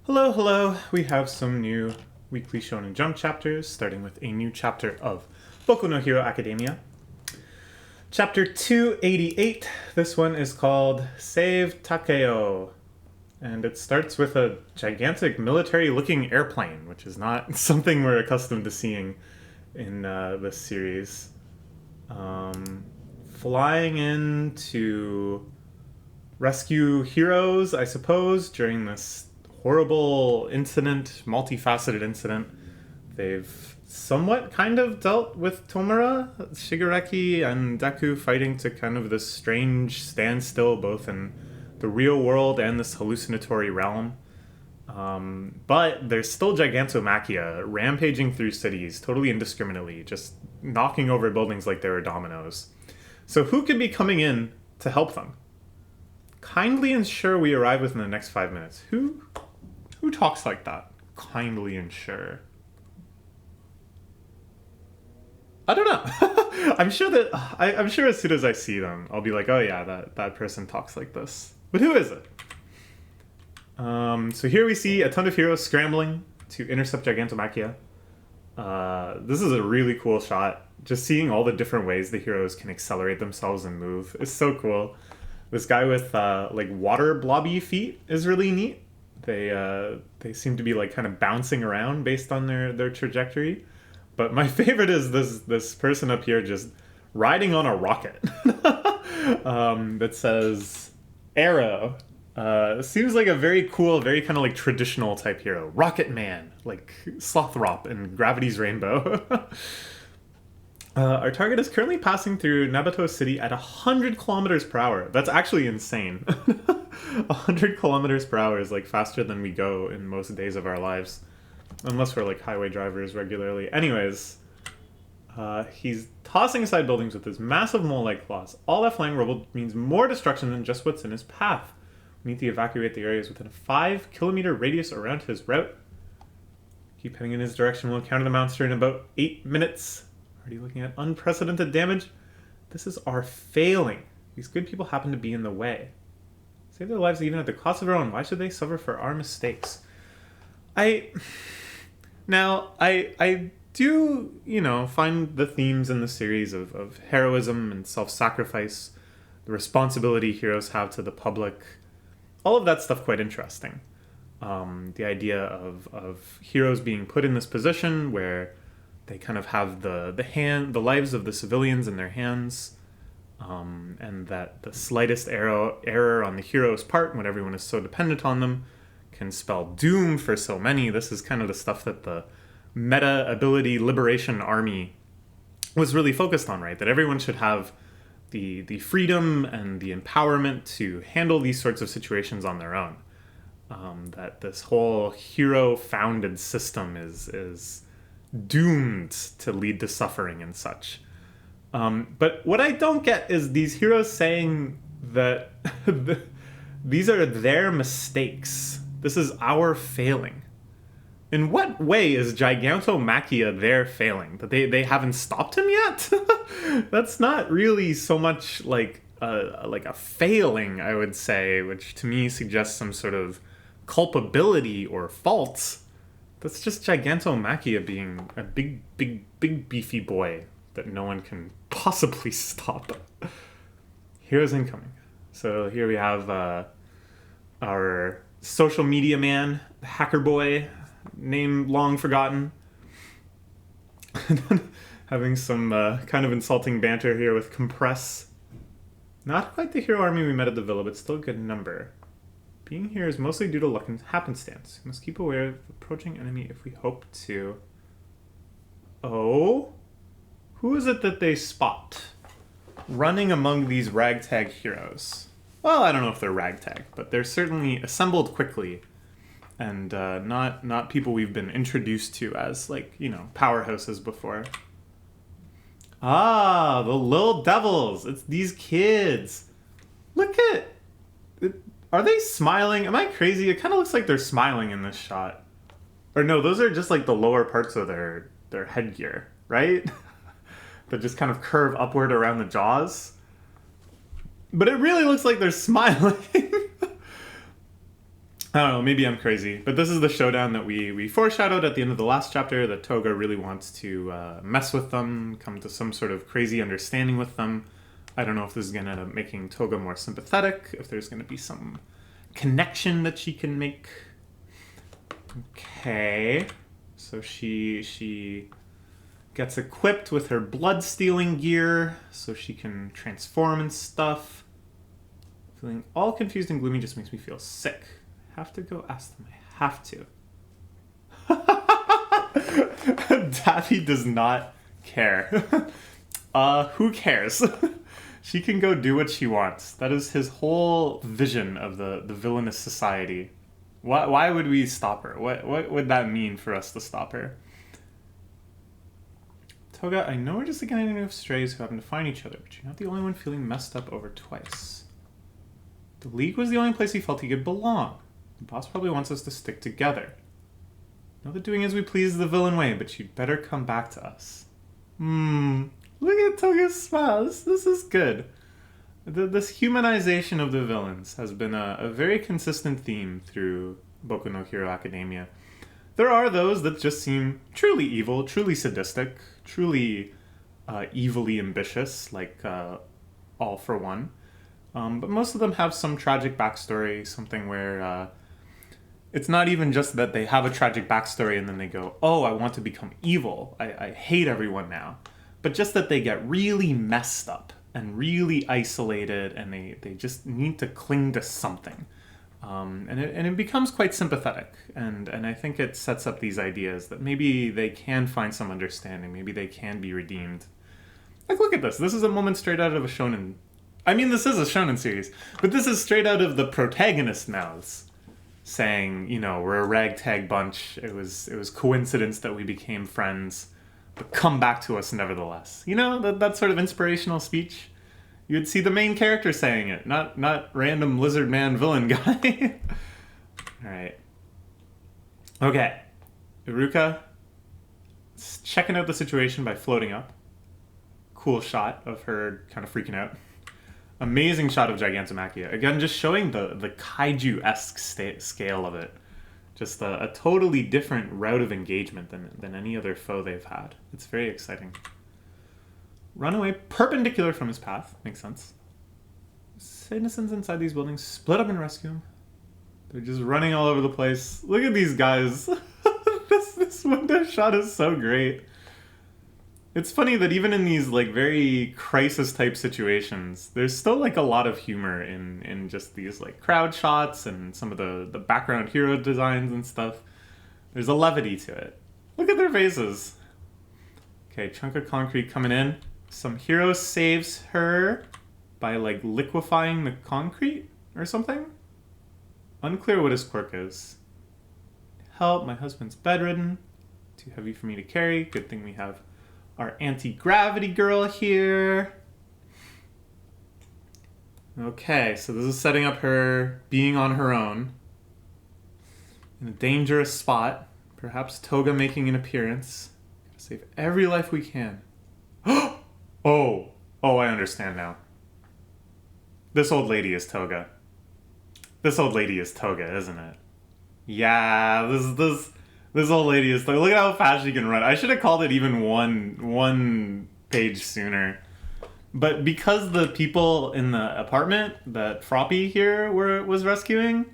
Hello, hello. We have some new Weekly Shonen Jump chapters, starting with a new chapter of Boku no Hero Academia. Chapter 288. This one is called Save Takeo. And it starts with a gigantic military-looking airplane, which is not something we're accustomed to seeing in this series. Flying in to rescue heroes, I suppose, during this horrible incident, multifaceted incident. They've somewhat kind of dealt with Tomura, Shigaraki, and Deku fighting to kind of this strange standstill, both in the real world and this hallucinatory realm. But there's still Gigantomachia rampaging through cities totally indiscriminately, just knocking over buildings like they were dominoes. So who could be coming in to help them? Kindly ensure we arrive within the next 5 minutes. Who talks like that? Kindly ensure. I don't know. I'm sure as soon as I see them, I'll be like, oh yeah, that person talks like this. But who is it? So here we see a ton of heroes scrambling to intercept Gigantomachia. This is a really cool shot. Just seeing all the different ways the heroes can accelerate themselves and move is so cool. This guy with like water blobby feet is really neat. They seem to be like kind of bouncing around based on their trajectory. But my favorite is this person up here just riding on a rocket that says Arrow. Seems like a very cool, very kind of like traditional type hero. Rocket Man, like Slothrop in Gravity's Rainbow. Our target is currently passing through Nabato City at 100 kilometers per hour. That's actually insane. 100 kilometers per hour is like faster than we go in most days of our lives. Unless we're like highway drivers regularly. Anyways, he's tossing aside buildings with his massive mole-like claws. All that flying rubble means more destruction than just what's in his path. We need to evacuate the areas within a 5-kilometer radius around his route. Keep heading in his direction. We'll encounter the monster in about 8 minutes. Already looking at unprecedented damage. This is our failing. These good people happen to be in the way. Save their lives even at the cost of our own. Why should they suffer for our mistakes? I do, find the themes in the series of heroism and self-sacrifice, the responsibility heroes have to the public, all of that stuff quite interesting. The idea of heroes being put in this position where they kind of have the lives of the civilians in their hands, and that the slightest error on the hero's part, when everyone is so dependent on them, can spell doom for so many. This is kind of the stuff that the meta ability liberation army was really focused on, right? That everyone should have the freedom and the empowerment to handle these sorts of situations on their own. That this whole hero-founded system is doomed to lead to suffering and such. But what I don't get is these heroes saying that these are their mistakes. This is our failing. In what way is Gigantomachia their failing? That they haven't stopped him yet? That's not really so much like a failing, I would say, which to me suggests some sort of culpability or fault. That's just Gigantomachia being a big beefy boy that no one can possibly stop. Heroes incoming. So here we have our social media man, hacker boy, name long forgotten. Having some kind of insulting banter here with Compress. Not quite the hero army we met at the villa, but still a good number. Being here is mostly due to luck and happenstance. We must keep aware of approaching enemy if we hope to. Oh? Who is it that they spot running among these ragtag heroes? Well, I don't know if they're ragtag, but they're certainly assembled quickly, and not people we've been introduced to as, powerhouses before. Ah, the little devils! It's these kids! Look at... Are they smiling? Am I crazy? It kind of looks like they're smiling in this shot. Or no, those are just like the lower parts of their headgear, right? That just kind of curve upward around the jaws. But it really looks like they're smiling. I don't know, maybe I'm crazy, but this is the showdown that we foreshadowed at the end of the last chapter, that Toga really wants to mess with them, come to some sort of crazy understanding with them. I don't know if this is going to end up making Toga more sympathetic, if there's going to be some connection that she can make. Okay, so she gets equipped with her blood-stealing gear so she can transform and stuff. Feeling all confused and gloomy just makes me feel sick. Have to go ask them. I have to. Daffy does not care. Who cares? She can go do what she wants. That is his whole vision of the villainous society. Why would we stop her? What would that mean for us to stop her? Toga, I know we're just a gang of strays who happen to find each other, but you're not the only one feeling messed up over twice. The League was the only place he felt he could belong. The boss probably wants us to stick together. Know that doing as we please is the villain way, but you'd better come back to us. Look at Toga's smile. This is good. This humanization of the villains has been a very consistent theme through Boku no Hero Academia. There are those that just seem truly evil, truly sadistic, truly evilly ambitious, like All for One. But most of them have some tragic backstory, something where it's not even just that they have a tragic backstory and then they go, oh, I want to become evil. I hate everyone now. But just that they get really messed up and really isolated and they just need to cling to something. And it becomes quite sympathetic. And I think it sets up these ideas that maybe they can find some understanding. Maybe they can be redeemed. Like, look at this. This is a moment straight out of a shonen. I mean, this is a shonen series, but this is straight out of the protagonist's mouths, saying, you know, we're a ragtag bunch. It was coincidence that we became friends, but come back to us nevertheless. You know, that sort of inspirational speech. You'd see the main character saying it, not random lizard man villain guy. All right. Okay. Iruka is checking out the situation by floating up. Cool shot of her kind of freaking out. Amazing shot of Gigantomachia. Again, just showing the kaiju-esque scale of it. Just a totally different route of engagement than any other foe they've had. It's very exciting. Run away perpendicular from his path. Makes sense. Citizens inside these buildings split up and rescue him. They're just running all over the place. Look at these guys. This window shot is so great. It's funny that even in these like very crisis type situations, there's still like a lot of humor in just these like crowd shots and some of the background hero designs and stuff. There's a levity to it. Look at their faces. Okay, chunk of concrete coming in. Some hero saves her by like liquefying the concrete or something. Unclear what his quirk is. Help, my husband's bedridden. Too heavy for me to carry. Good thing we have our anti-gravity girl here. Okay, so this is setting up her being on her own in a dangerous spot. Perhaps Toga making an appearance. Gotta save every life we can. Oh, I understand now. This old lady is Toga. This old lady is Toga, isn't it? Yeah, this old lady is Toga. Look at how fast she can run. I should have called it even one page sooner. But because the people in the apartment that Froppy here was rescuing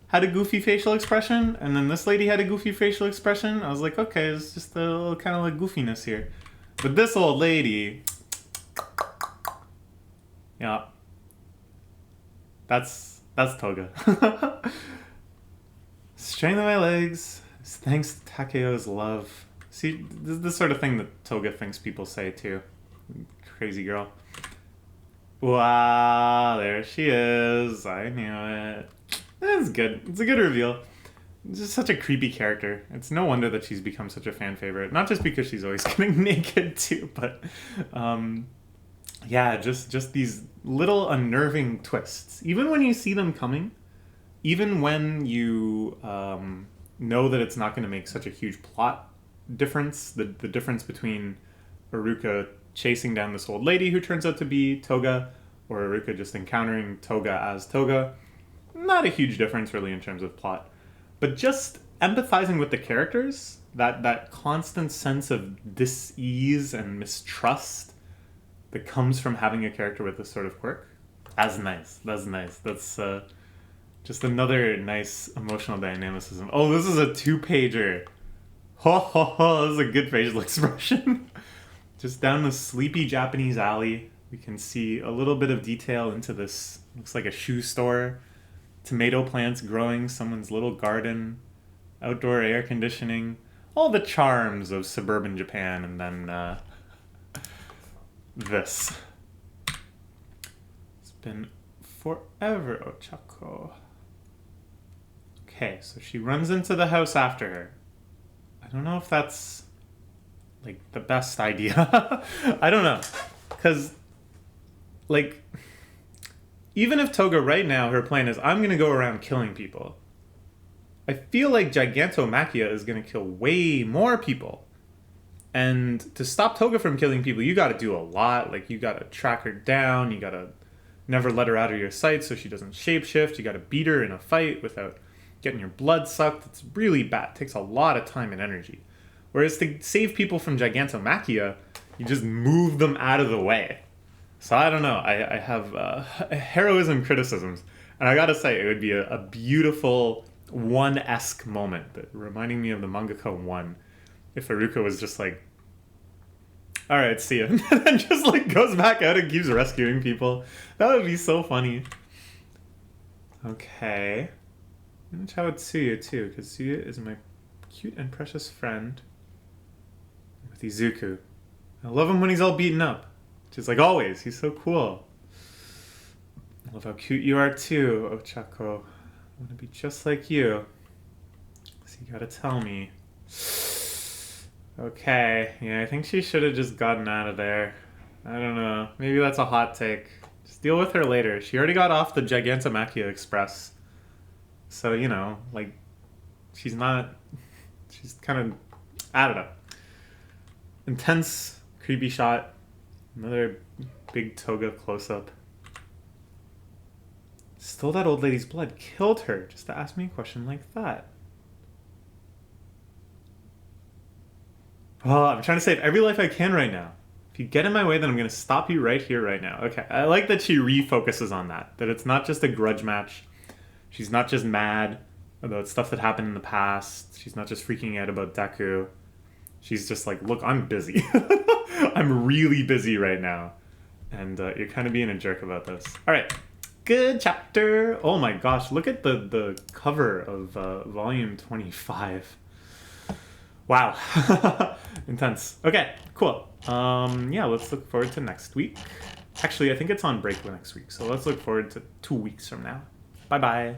had a goofy facial expression, and then this lady had a goofy facial expression, I was like, okay, it's just a little kind of like goofiness here. But this old lady... Yeah. That's Toga. Strength of my legs. Thanks to Takeo's love. See, this is the sort of thing that Toga thinks people say too. Crazy girl. Wow, there she is. I knew it. That's good. It's a good reveal. It's just such a creepy character. It's no wonder that she's become such a fan favorite. Not just because she's always getting naked too, but yeah, just these little unnerving twists. Even when you see them coming, even when you know that it's not going to make such a huge plot difference, the difference between Iruka chasing down this old lady who turns out to be Toga, or Iruka just encountering Toga as Toga, not a huge difference really in terms of plot. But just empathizing with the characters, that constant sense of dis-ease and mistrust that comes from having a character with this sort of quirk, that's nice. That's nice. That's just another nice emotional dynamicism. Oh, this is a 2-pager. Ho ho ho, this is a good facial expression. Just down the sleepy Japanese alley, we can see a little bit of detail into this, looks like a shoe store. Tomato plants growing, someone's little garden, outdoor air conditioning, all the charms of suburban Japan, and then this. It's been forever, Ochako. Okay, so she runs into the house after her. I don't know if that's like the best idea. I don't know. Because, like, even if Toga right now, her plan is, I'm going to go around killing people, I feel like Gigantomachia is going to kill way more people. And to stop Toga from killing people, you got to do a lot. Like, you got to track her down. You got to never let her out of your sight so she doesn't shapeshift. You got to beat her in a fight without getting your blood sucked. It's really bad. It takes a lot of time and energy. Whereas to save people from Gigantomachia, you just move them out of the way. So I don't know. I have heroism criticisms. And I gotta say, it would be a beautiful One-esque moment, that reminding me of the mangaka One. If Iruka was just like, alright, see ya. And then just like goes back out and keeps rescuing people. That would be so funny. Okay. I'm gonna try with Tsuya too, because Tsuya is my cute and precious friend. With Izuku. I love him when he's all beaten up. Just like always, he's so cool. I love how cute you are too, Ochako. I want to be just like you. So you gotta tell me. Okay, yeah, I think she should have just gotten out of there. I don't know. Maybe that's a hot take. Just deal with her later. She already got off the Gigantomachia Express. So, you know, like, she's kind of, I don't know. Intense, creepy shot. Another big Toga close-up. Stole that old lady's blood. Killed her just to ask me a question like that. Oh, I'm trying to save every life I can right now. If you get in my way, then I'm going to stop you right here, right now. Okay, I like that she refocuses on that. That it's not just a grudge match. She's not just mad about stuff that happened in the past. She's not just freaking out about Deku. She's just like, look, I'm busy. I'm really busy right now. And you're kind of being a jerk about this. All right. Good chapter. Oh my gosh. Look at the cover of volume 25. Wow. Intense. Okay, cool. Yeah, let's look forward to next week. Actually, I think it's on break next week. So let's look forward to 2 weeks from now. Bye-bye.